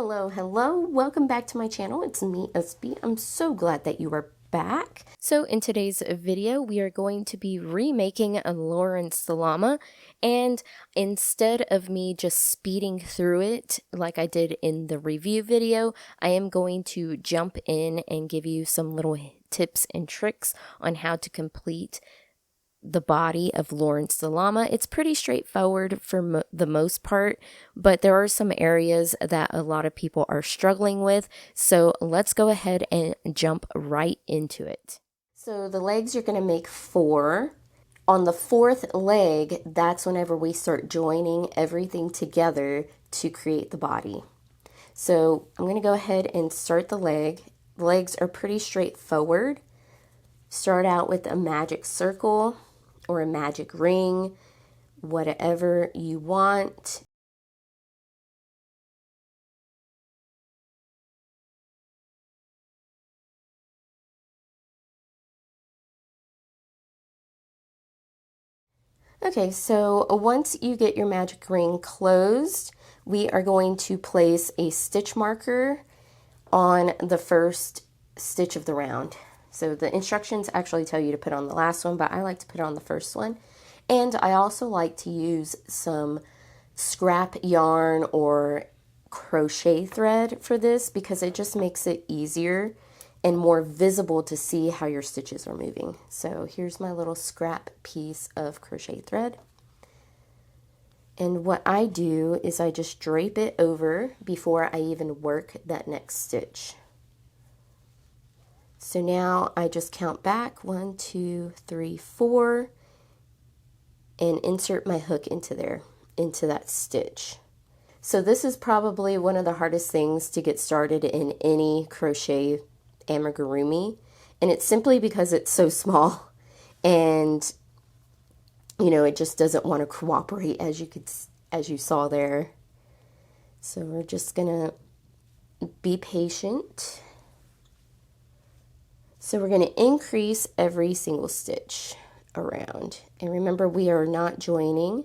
Hello, welcome back to my channel. It's me, SB. I'm so glad that you are back. So in today's video, we are going to be remaking a Lawrence the Llama, and instead of me just speeding through it like I did in the review video, I am going to jump in and give you some little tips and tricks on how to complete the body of Lawrence the Llama. It's pretty straightforward for the most part, but there are some areas that a lot of people are struggling with. So let's go ahead and jump right into it. So the legs, you're going to make 4. On the 4th leg, that's whenever we start joining everything together to create the body. So I'm going to go ahead and start the leg. The legs are pretty straightforward. Start out with a magic circle or a magic ring, whatever you want. Okay, so once you get your magic ring closed, we are going to place a stitch marker on the first stitch of the round. So the instructions actually tell you to put on the last one, but I like to put on the first one. And I also like to use some scrap yarn or crochet thread for this because it just makes it easier and more visible to see how your stitches are moving. So here's my little scrap piece of crochet thread. And what I do is I just drape it over before I even work that next stitch. So now I just count back 1, 2, 3, 4 and insert my hook into there, into that stitch. So this is probably one of the hardest things to get started in any crochet amigurumi, and it's simply because it's so small and it just doesn't want to cooperate as you saw there. So we're just gonna be patient. So we're going to increase every single stitch around. And remember, we are not joining.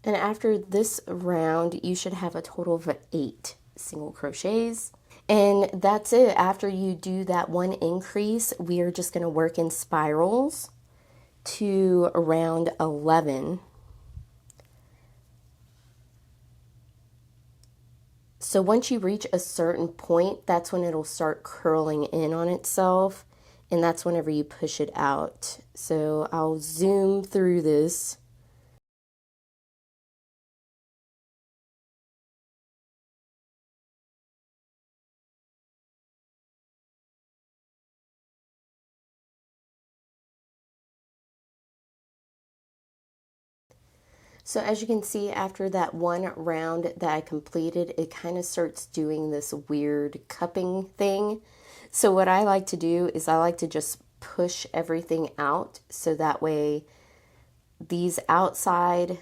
And after this round, you should have a total of 8 single crochets. And that's it. After you do that one increase, we are just going to work in spirals to round 11. So once you reach a certain point, that's when it'll start curling in on itself, and that's whenever you push it out. So I'll zoom through this. So as you can see, after that one round that I completed, it kind of starts doing this weird cupping thing. So what I like to do is I like to just push everything out so that way these outside,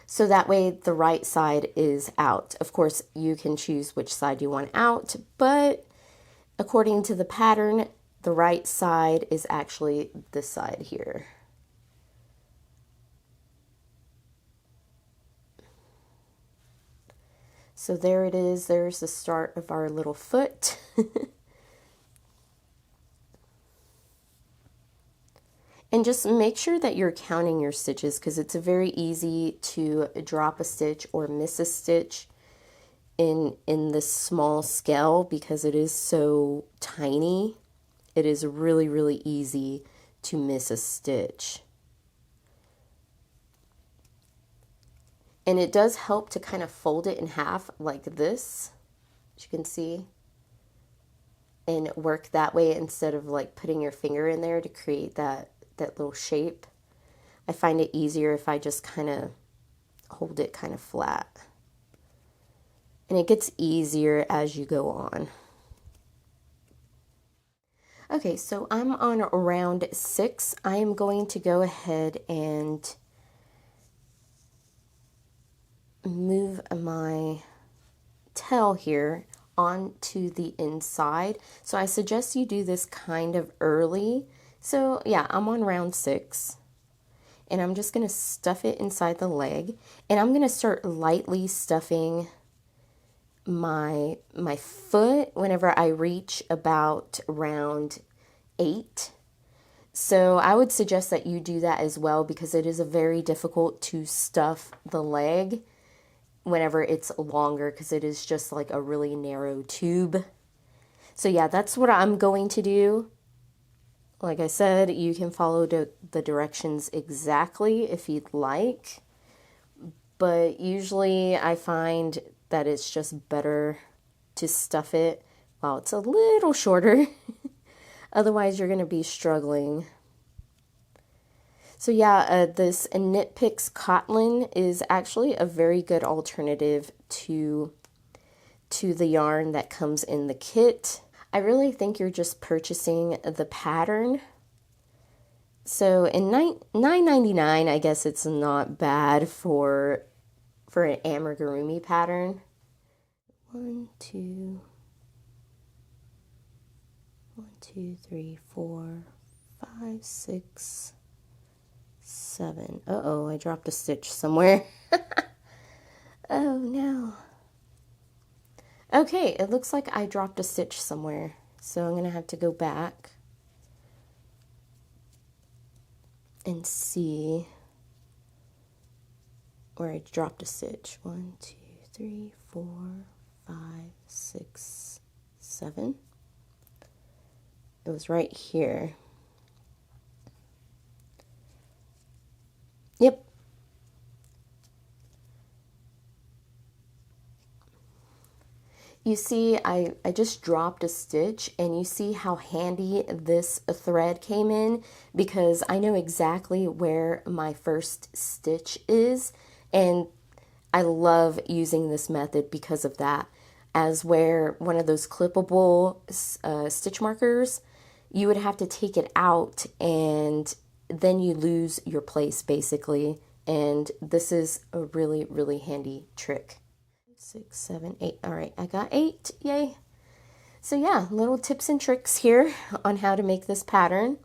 so that way the right side is out. Of course, you can choose which side you want out, but according to the pattern, the right side is actually this side here. So there it is. There's the start of our little foot. And just make sure that you're counting your stitches because it's very easy to drop a stitch or miss a stitch in this small scale because it is so tiny. It is really, really easy to miss a stitch. And it does help to kind of fold it in half like this, as you can see, and work that way instead of like putting your finger in there to create that little shape. I find it easier if I just kind of hold it kind of flat. And it gets easier as you go on. Okay, so I'm on round 6. I am going to go ahead and move my tail here onto the inside. So I suggest you do this kind of early. So yeah, I'm on round 6. And I'm just going to stuff it inside the leg. And I'm going to start lightly stuffing my foot whenever I reach about round 8. So I would suggest that you do that as well, because it is very difficult to stuff the leg whenever it's longer, because it is just like a really narrow tube. So yeah, that's what I'm going to do. Like I said, you can follow the directions exactly if you'd like, but usually I find that it's just better to stuff it while it's a little shorter. Otherwise, you're going to be struggling. So yeah, this Knit Picks Cotton is actually a very good alternative to the yarn that comes in the kit. I really think you're just purchasing the pattern. So in $9.99, I guess it's not bad for an amigurumi pattern. 1, 2, 3, 4, 5, 6, 7. Uh-oh, I dropped a stitch somewhere. Oh no. Okay, it looks like I dropped a stitch somewhere, so I'm going to have to go back and see where I dropped a stitch. 1, 2, 3, 4, 5, 6, 7. It was right here. Yep. You see, I just dropped a stitch, and you see how handy this thread came in, because I know exactly where my first stitch is, and I love using this method because of that. As where one of those clippable stitch markers, you would have to take it out, and then you lose your place basically, and this is a really, really handy trick. 6, 7, 8. All right, I got 8. Yay. So yeah, little tips and tricks here on how to make this pattern.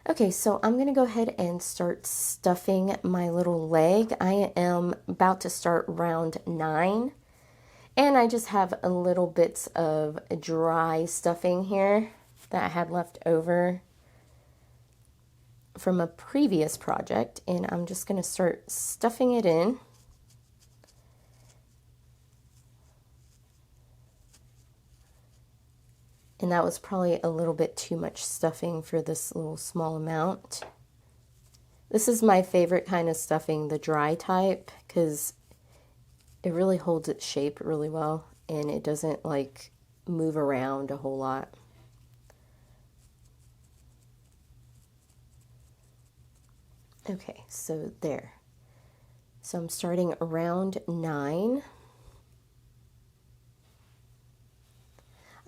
Okay, so I'm going to go ahead and start stuffing my little leg. I am about to start round 9, and I just have a little bits of dry stuffing here that I had left over from a previous project, and I'm just going to start stuffing it in. And that was probably a little bit too much stuffing for this little small amount. This is my favorite kind of stuffing, the dry type, because it really holds its shape really well, and it doesn't like move around a whole lot. Okay, so there. So I'm starting around 9.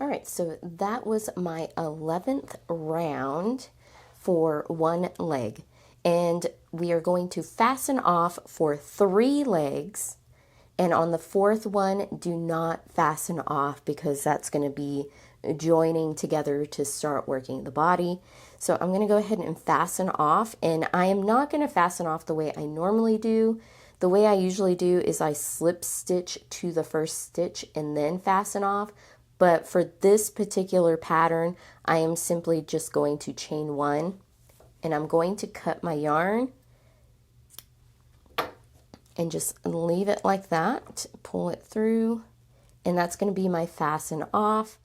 All right, so that was my 11th round for one leg. And we are going to fasten off for 3 legs. And on the 4th one, do not fasten off, because that's going to be joining together to start working the body. So I'm going to go ahead and fasten off. And I am not going to fasten off the way I normally do. The way I usually do is I slip stitch to the first stitch and then fasten off. But for this particular pattern, I am simply just going to chain 1, and I'm going to cut my yarn and just leave it like that, pull it through, and that's going to be my fasten off.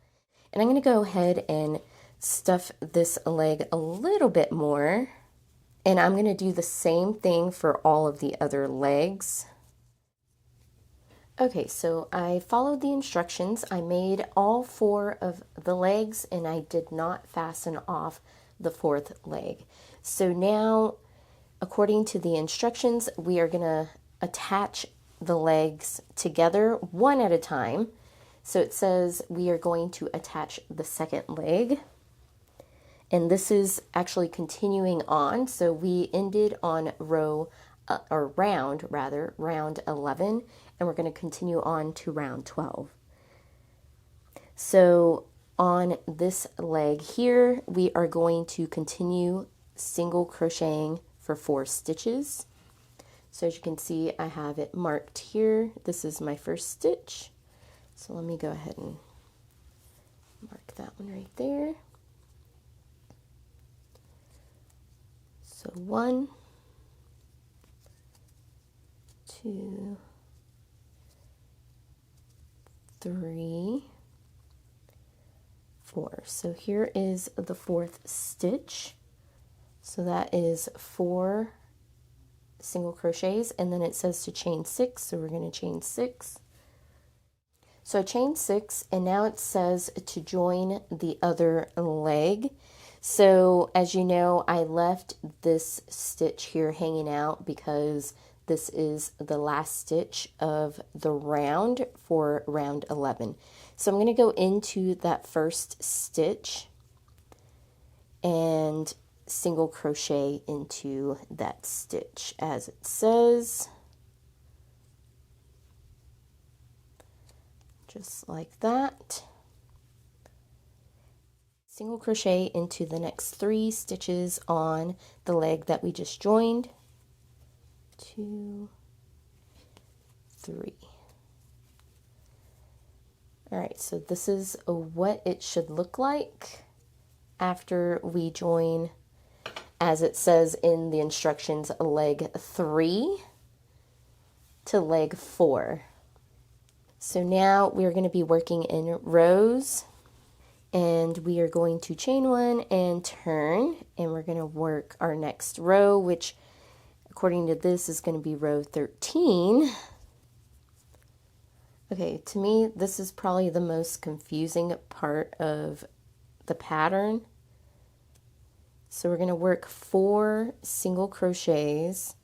And I'm going to go ahead and stuff this leg a little bit more, and I'm going to do the same thing for all of the other legs. Okay, so I followed the instructions. I made all 4 of the legs, and I did not fasten off the 4th leg. So now, according to the instructions, we are going to attach the legs together one at a time. So it says we are going to attach the 2nd leg, and this is actually continuing on. So we ended on row or round rather, round 11, and we're going to continue on to round 12. So on this leg here, we are going to continue single crocheting for 4 stitches. So as you can see, I have it marked here. This is my first stitch. So let me go ahead and mark that one right there. So 1, 2, 3, 4. So here is the 4th stitch. So that is 4 single crochets, and then it says to chain 6, so we're going to chain 6. So I chained 6, and now it says to join the other leg. So as you know, I left this stitch here hanging out because this is the last stitch of the round for round 11. So I'm going to go into that first stitch and single crochet into that stitch as it says, just like that. Single crochet into the next 3 stitches on the leg that we just joined. 2, 3. All right, so this is what it should look like after we join, as it says in the instructions, leg 3 to leg 4. So now we're going to be working in rows, and we are going to chain 1 and turn, and we're going to work our next row, which according to this is going to be row 13. Okay, to me this is probably the most confusing part of the pattern. So we're going to work 4 single crochets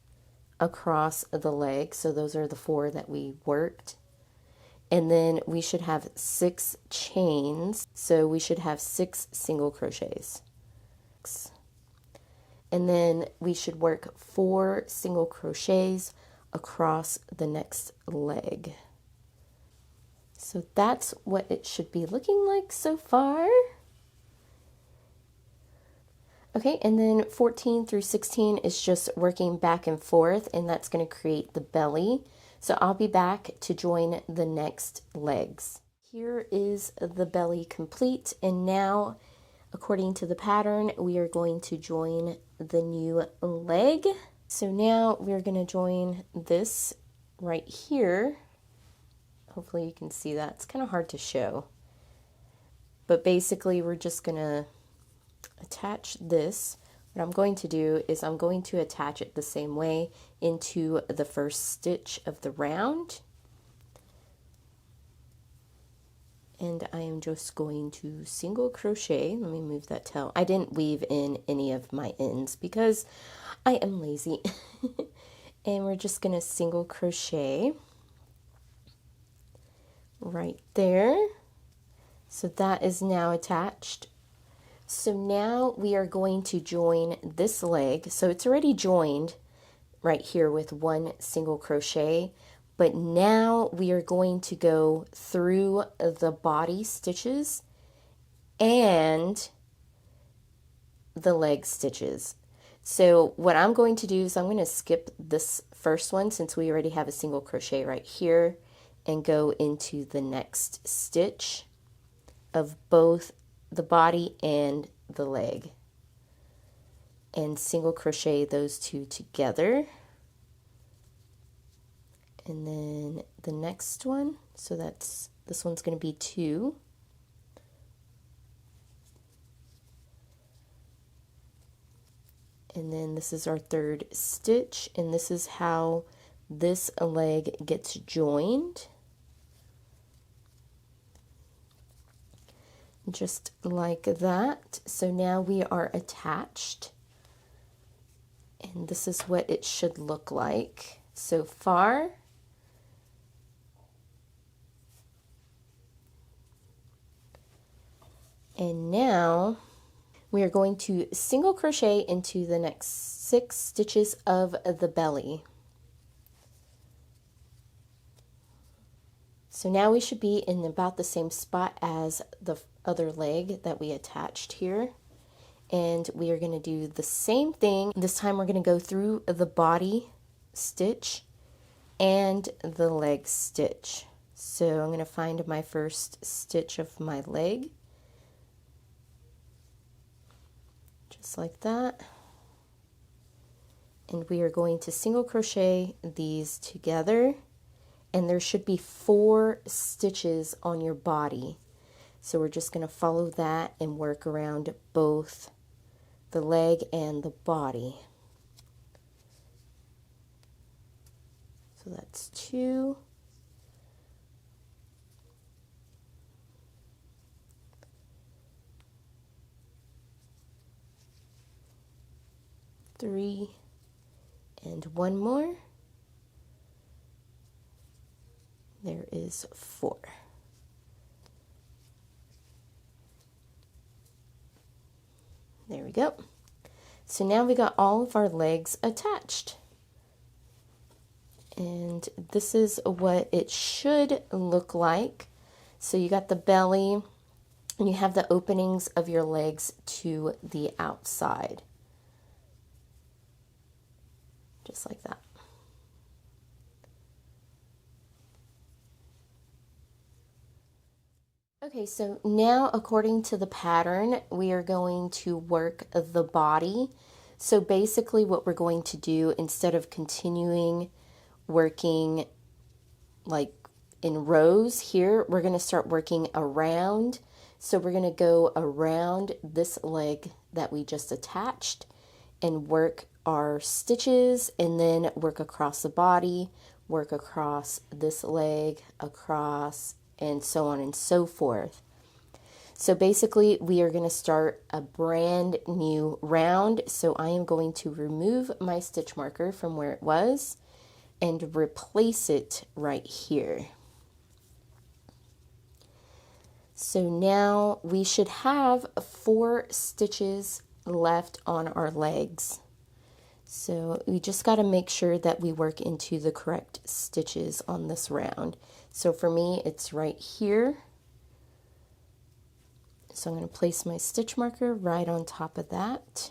across the leg. So those are the 4 that we worked. And then we should have 6 chains. So we should have 6 single crochets. And then we should work 4 single crochets across the next leg. So that's what it should be looking like so far. Okay, and then 14 through 16 is just working back and forth, and that's going to create the belly. So I'll be back to join the next legs. Here is the belly complete, and now, according to the pattern, we are going to join the new leg. So now we're going to join this right here. Hopefully you can see that. It's kind of hard to show. But basically we're just going to attach this. What I'm going to do is I'm going to attach it the same way into the first stitch of the round. And I am just going to single crochet. Let me move that tail. I didn't weave in any of my ends because I am lazy. And we're just going to single crochet right there. So that is now attached. So now we are going to join this leg. So it's already joined right here with 1 single crochet, but now we are going to go through the body stitches and the leg stitches. So what I'm going to do is I'm going to skip this first one since we already have a single crochet right here and go into the next stitch of both the body and the leg and single crochet those 2 together. And then the next one, so that's, this one's going to be 2. And then this is our 3rd stitch, and this is how this leg gets joined. Just like that. So now we are attached, and this is what it should look like so far. And now We are going to single crochet into the next 6 stitches of the belly. So now we should be in about the same spot as the other leg that we attached here. And we are going to do the same thing. This time we're going to go through the body stitch and the leg stitch. So I'm going to find my first stitch of my leg. Just like that. And we are going to single crochet these together. And there should be 4 stitches on your body. So we're just going to follow that and work around both the leg and the body. So that's 2. Three, and 1 more. There is 4. There we go. So now we got all of our legs attached. And this is what it should look like. So you got the belly and you have the openings of your legs to the outside. Just like that. Okay, so now according to the pattern, we are going to work the body. So basically what we're going to do, instead of continuing working like in rows here, we're going to start working around. So we're going to go around this leg that we just attached and work our stitches, and then work across the body, work across this leg, across, and so on and so forth. So basically we are going to start a brand new round. So I am going to remove my stitch marker from where it was and replace it right here. So now we should have 4 stitches left on our legs. So we just got to make sure that we work into the correct stitches on this round. So for me, it's right here. So I'm going to place my stitch marker right on top of that.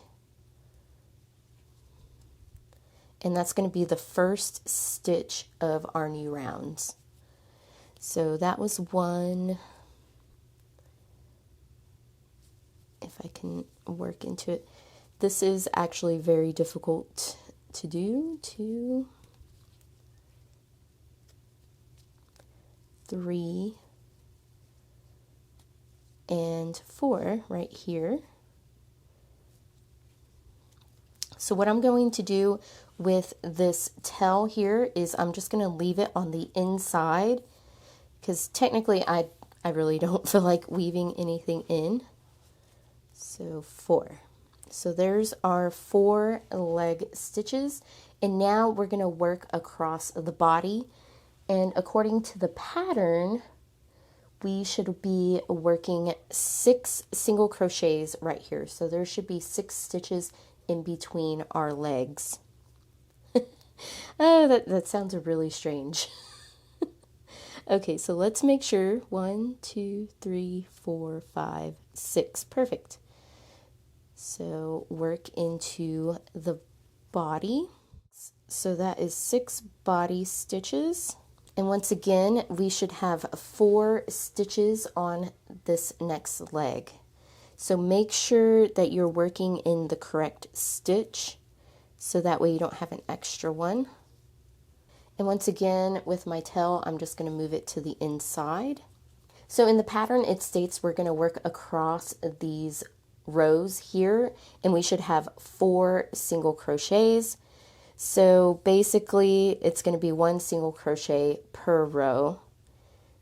And that's going to be the first stitch of our new rounds. So that was 1. If I can work into it. This is actually very difficult to do. 2, 3, and 4 right here. So what I'm going to do with this tail here is I'm just going to leave it on the inside, because technically I really don't feel like weaving anything in. So 4. So there's our 4 leg stitches, and now we're going to work across the body. And according to the pattern, we should be working 6 single crochets right here. So there should be 6 stitches in between our legs. Oh, that sounds really strange. Okay, so let's make sure. 1, 2, 3, 4, 5, 6. Perfect. So work into the body. So that is 6 body stitches. And once again, we should have 4 stitches on this next leg. So make sure that you're working in the correct stitch, so that way you don't have an extra one. And once again, with my tail, I'm just going to move it to the inside. So in the pattern, it states we're going to work across these rows here, and we should have 4 single crochets. So basically it's going to be 1 single crochet per row.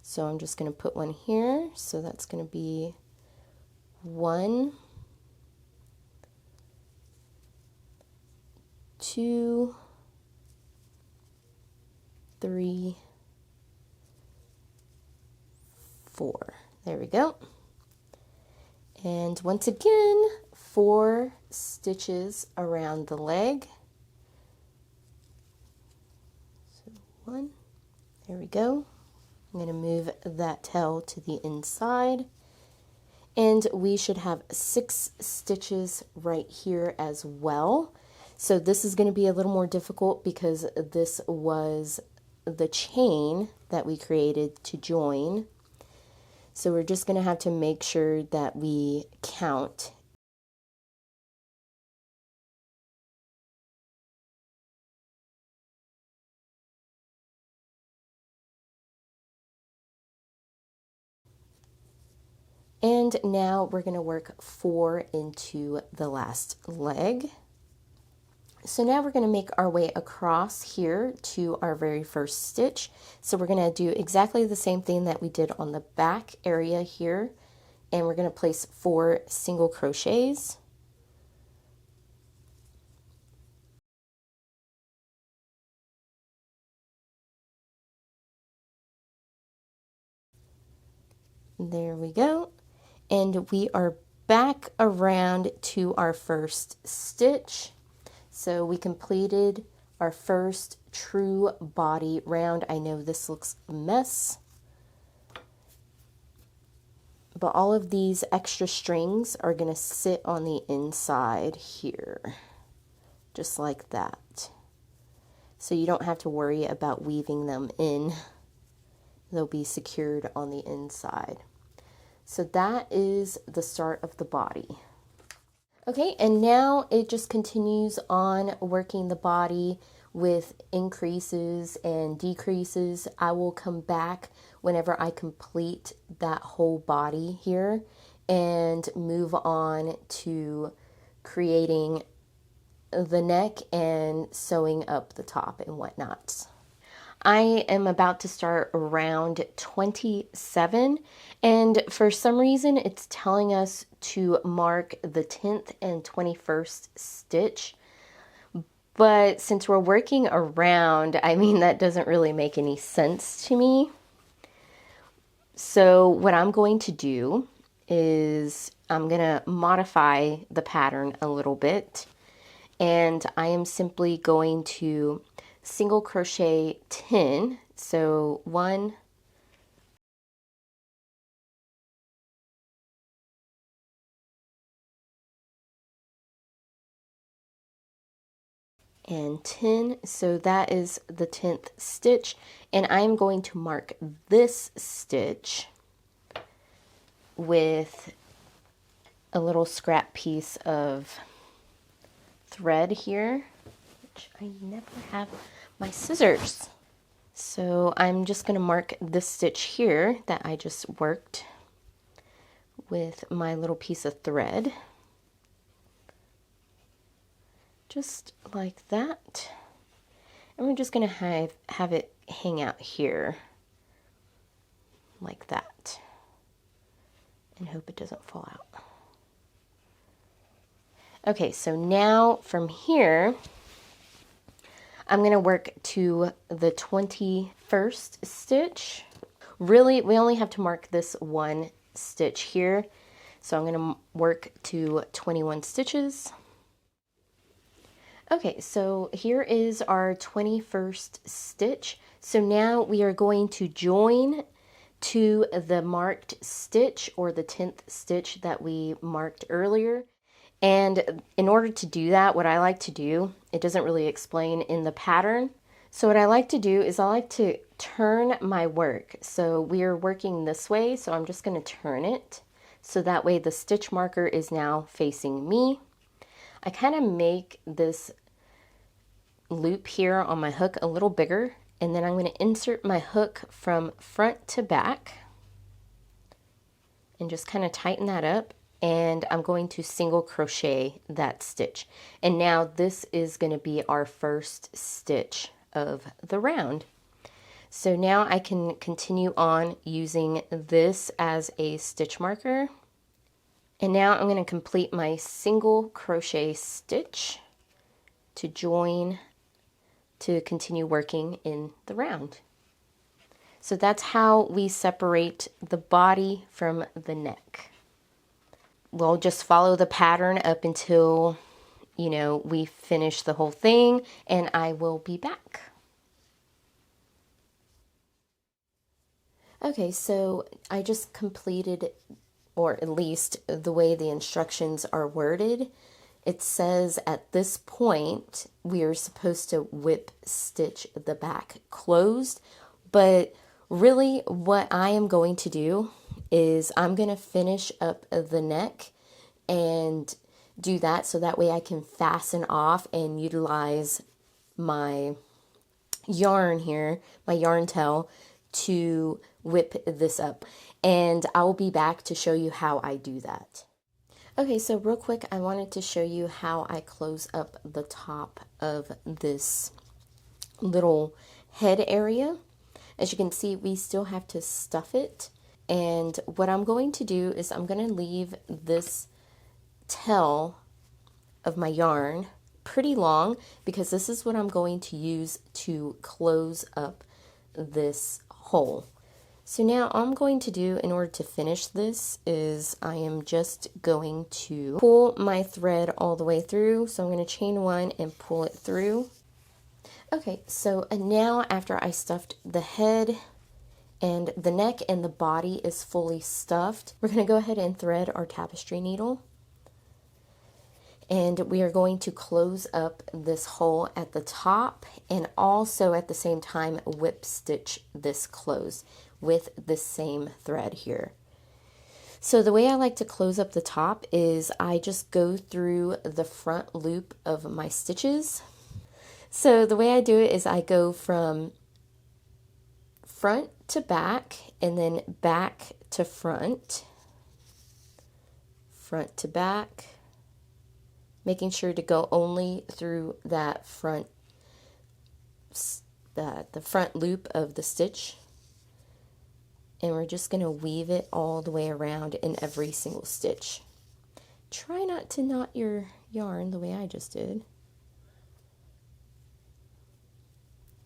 So I'm just going to put one here. So that's going to be 1, 2, 3, 4. There we go. And once again, 4 stitches around the leg. So 1, there we go. I'm going to move that tail to the inside. And we should have 6 stitches right here as well. So this is going to be a little more difficult because this was the chain that we created to join. So we're just going to have to make sure that we count. And now we're going to work 4 into the last leg. So now we're going to make our way across here to our very first stitch. So we're going to do exactly the same thing that we did on the back area here. And we're going to place 4 single crochets. There we go. And we are back around to our first stitch. So we completed our first true body round. I know this looks a mess, but all of these extra strings are going to sit on the inside here, just like that. So you don't have to worry about weaving them in. They'll be secured on the inside. So that is the start of the body. Okay, and now it just continues on working the body with increases and decreases. I will come back whenever I complete that whole body here and move on to creating the neck and sewing up the top and whatnot. I am about to start round 27, and for some reason it's telling us to mark the 10th and 21st stitch, but since we're working around, I mean, that doesn't really make any sense to me. So what I'm going to do is I'm going to modify the pattern a little bit, and I am simply going to single crochet 10, so 1, and 10, so that is the 10th stitch, and I'm going to mark this stitch with a little scrap piece of thread here, which I never have my scissors. So I'm just going to mark this stitch here that I just worked with my little piece of thread. Just like that. And we're just going to have it hang out here like that. And hope it doesn't fall out. Okay, so now from here, I'm going to work to the 21st stitch. Really, we only have to mark this one stitch here. So I'm going to work to 21 stitches. Okay, so here is our 21st stitch. So now we are going to join to the marked stitch, or the 10th stitch that we marked earlier. And in order to do that, what I like to do, it doesn't really explain in the pattern. So what I like to do is I like to turn my work. So we are working this way, so I'm just going to turn it. So that way the stitch marker is now facing me. I kind of make this loop here on my hook a little bigger, and then I'm going to insert my hook from front to back and just kind of tighten that up. And I'm going to single crochet that stitch. And now this is going to be our first stitch of the round. So now I can continue on using this as a stitch marker. And now I'm going to complete my single crochet stitch to join to continue working in the round. So that's how we separate the body from the neck. we'll just follow the pattern up until, you know, we finish the whole thing, and I will be back. Okay, so I just completed, or at least the way the instructions are worded. It says at this point we are supposed to whip stitch the back closed, but really what I am going to do is I'm going to finish up the neck and do that so that way I can fasten off and utilize my yarn here, my yarn tail, to whip this up. And I will be back to show you how I do that. Okay, so real quick, I wanted to show you how I close up the top of this little head area. As you can see, we still have to stuff it. And what I'm going to do is I'm going to leave this tail of my yarn pretty long because this is what I'm going to use to close up this hole. So now all I'm going to do in order to finish this is I am just going to pull my thread all the way through. So I'm going to chain one and pull it through. Okay, so now after I stuffed the head and the neck and the body is fully stuffed, we're going to go ahead and thread our tapestry needle. And we are going to close up this hole at the top and also at the same time whip stitch this closed with the same thread here. So the way I like to close up the top is I just go through the front loop of my stitches. So the way I do it is I go from front to back and then back to front, front to back, making sure to go only through that front, the front loop of the stitch. And we're just going to weave it all the way around in every single stitch. Try not to knot your yarn the way I just did.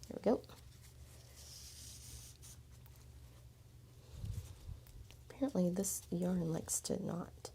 There we go. Apparently this yarn likes to knot.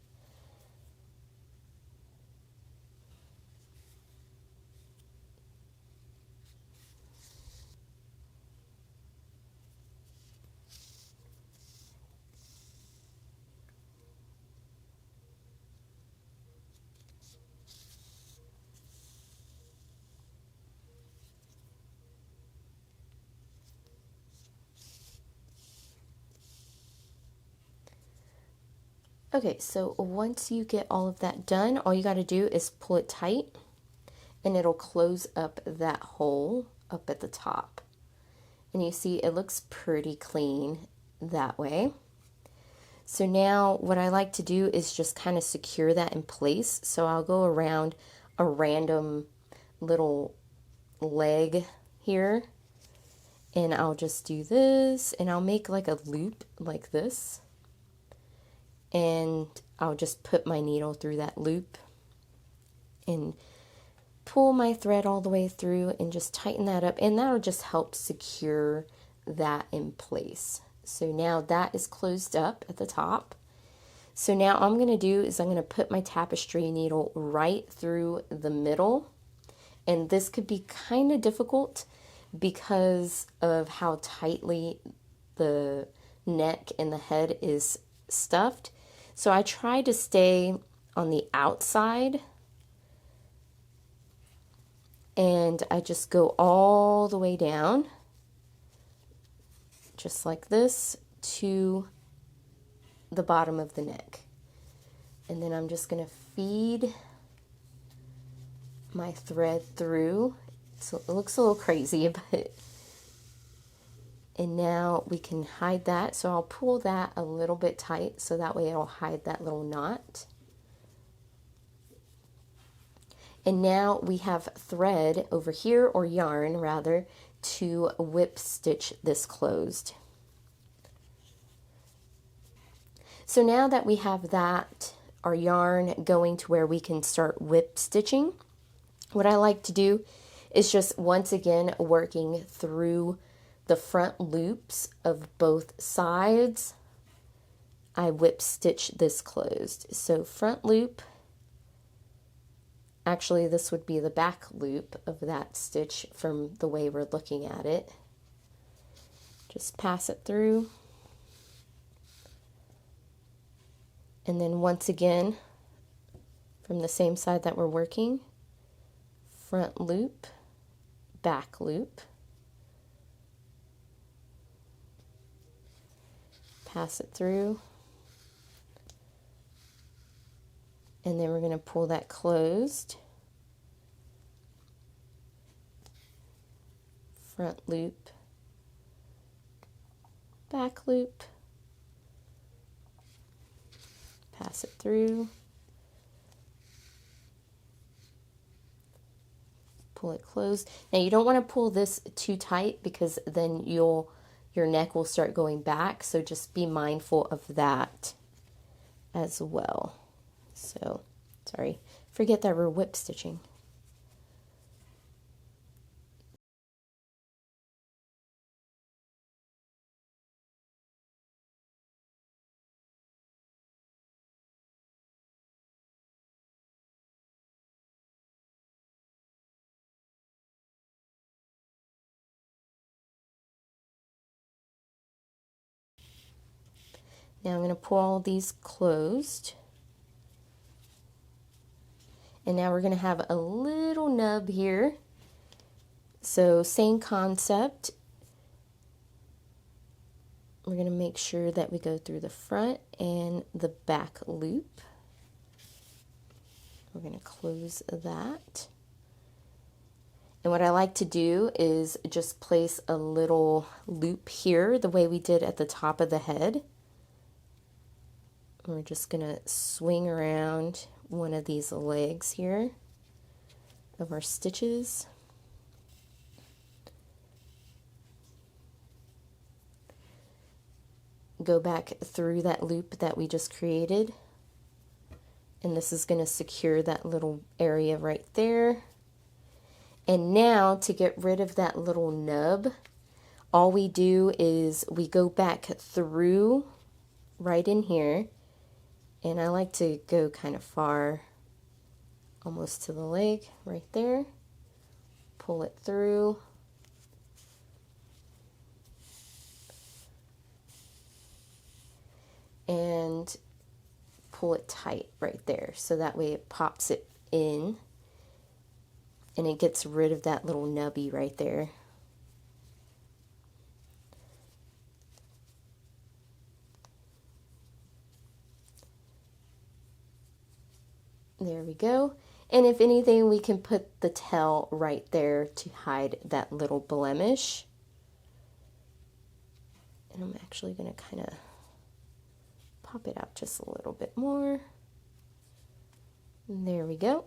Okay, so once you get all of that done, all you got to do is pull it tight and it'll close up that hole up at the top. And you see it looks pretty clean that way. So now what I like to do is just kind of secure that in place. So I'll go around a random little leg here and I'll just do this and I'll make like a loop like this. And I'll just put my needle through that loop and pull my thread all the way through and just tighten that up, and that'll just help secure that in place. So now that is closed up at the top. So now all I'm going to do is I'm going to put my tapestry needle right through the middle, and this could be kind of difficult because of how tightly the neck and the head is stuffed. So I try to stay on the outside and I just go all the way down, just like this, to the bottom of the neck. And then I'm just going to feed my thread through. So it looks a little crazy, but... And now we can hide that. So I'll pull that a little bit tight so that way it'll hide that little knot. And now we have thread over here, or yarn rather, to whip stitch this closed. So now that we have that, our yarn going to where we can start whip stitching, what I like to do is just once again working through the front loops of both sides I whip stitch this closed. So front loop, actually this would be the back loop of that stitch from the way we're looking at it. Just pass it through. And then once again, from the same side that we're working, front loop, back loop, pass it through, and then we're going to pull that closed, front loop, back loop, pass it through, pull it closed. Now you don't want to pull this too tight because then your neck will start going back, so just be mindful of that as well. So, sorry, forget that we're whip stitching. Now I'm going to pull all these closed. And now we're going to have a little nub here. So same concept. We're going to make sure that we go through the front and the back loop. We're going to close that. And what I like to do is just place a little loop here the way we did at the top of the head. We're just going to swing around one of these legs here of our stitches. Go back through that loop that we just created. And this is going to secure that little area right there. And now to get rid of that little nub, all we do is we go back through right in here. And I like to go kind of far, almost to the leg, right there. Pull it through. And pull it tight right there, so that way it pops it in. And it gets rid of that little nubby right there. There we go. And if anything, we can put the tail right there to hide that little blemish. And I'm actually going to kind of pop it out just a little bit more. And there we go.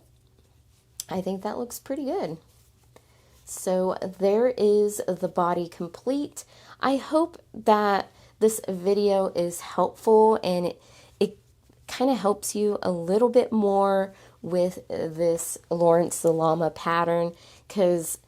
I think that looks pretty good. So there is the body complete. I hope that this video is helpful and it kind of helps you a little bit more with this Lawrence the Llama pattern, because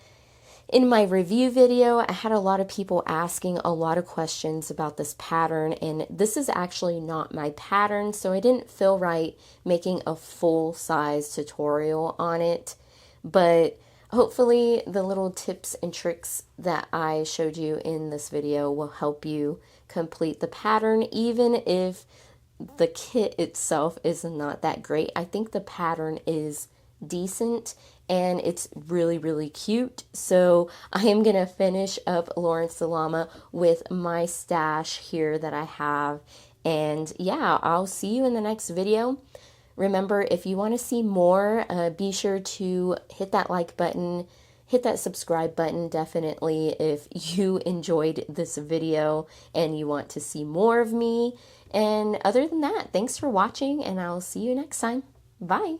in my review video I had a lot of people asking a lot of questions about this pattern, and this is actually not my pattern, so I didn't feel right making a full-size tutorial on it. But hopefully the little tips and tricks that I showed you in this video will help you complete the pattern, even if the kit itself is not that great. I think the pattern is decent and it's really, really cute. So I am going to finish up Lawrence the Llama with my stash here that I have. And yeah, I'll see you in the next video. Remember, if you want to see more, be sure to hit that like button, hit that subscribe button, definitely, if you enjoyed this video and you want to see more of me. And other than that, thanks for watching, and I'll see you next time. Bye.